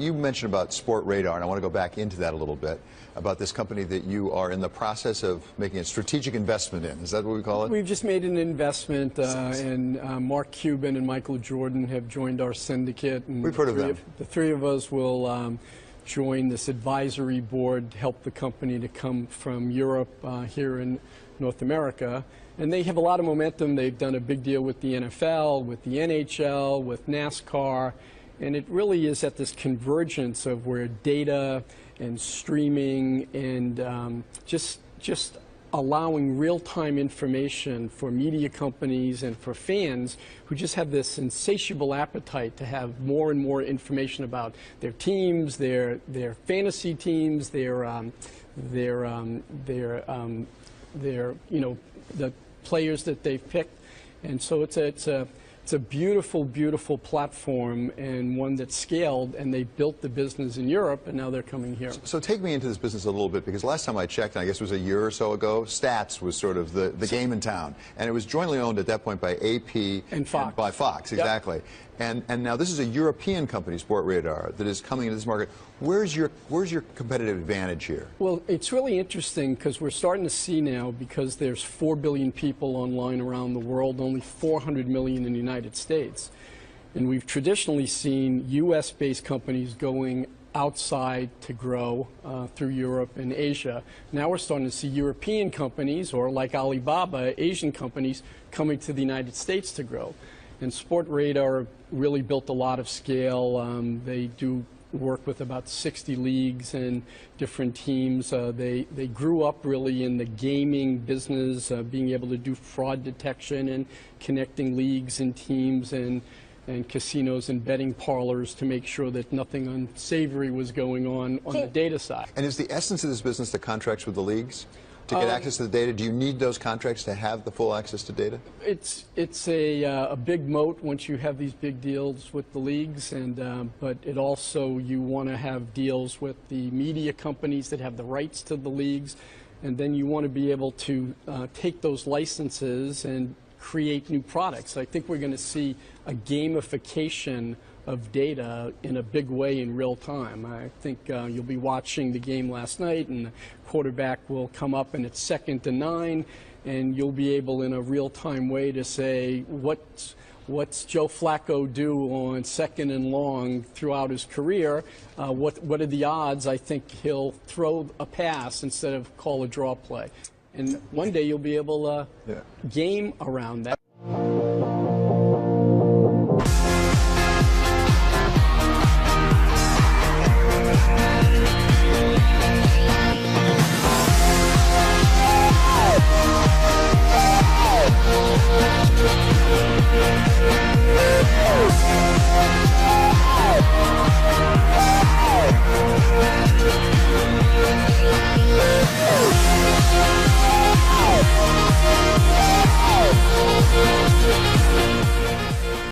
you mentioned about Sport Radar, and I want to go back into that a little bit, about this company that you are in the process of making a strategic investment in. Is that what we call it? We've just made an investment, and Mark Cuban and Michael Jordan have joined our syndicate. And we've heard of them. The three of us will join this advisory board, help the company to come from Europe here in North America. And they have a lot of momentum. They've done a big deal with the NFL, with the NHL, with NASCAR. And it really is at this convergence of where data and streaming and just allowing real-time information for media companies and for fans who just have this insatiable appetite to have more and more information about their teams, their fantasy teams, their the players that they've picked. And so it's a beautiful, beautiful platform, and one that's scaled, and they built the business in Europe, and now they're coming here. So take me into this business a little bit, because last time I checked, and I guess it was a year or so ago, Stats was sort of the game in town, and it was jointly owned at that point by AP and Fox. And by Fox, exactly. Yep. And now this is a European company, Sport Radar, that is coming into this market. Where's your competitive advantage here? Well, it's really interesting because we're starting to see now, because there's 4 billion people online around the world, only 400 million in the United States. And we've traditionally seen US-based companies going outside to grow through Europe and Asia. Now we're starting to see European companies, or like Alibaba, Asian companies, coming to the United States to grow. And Sport Radar really built a lot of scale. They do work with about 60 leagues and different teams. They grew up really in the gaming business, being able to do fraud detection and connecting leagues and teams and casinos and betting parlors to make sure that nothing unsavory was going on the data side. And is the essence of this business the contracts with the leagues? To get access to the data, do you need those contracts to have the full access to data? It's a big moat once you have these big deals with the leagues, and but it also, you want to have deals with the media companies that have the rights to the leagues, and then you want to be able to take those licenses and create new products. I think we're going to see a gamification of data in a big way in real time. I think you'll be watching the game last night, and the quarterback will come up and it's 2nd and 9, and you'll be able in a real-time way to say, what's Joe Flacco do on 2nd and long throughout his career? What are the odds I think he'll throw a pass instead of call a draw play? And one day you'll be able to game around that.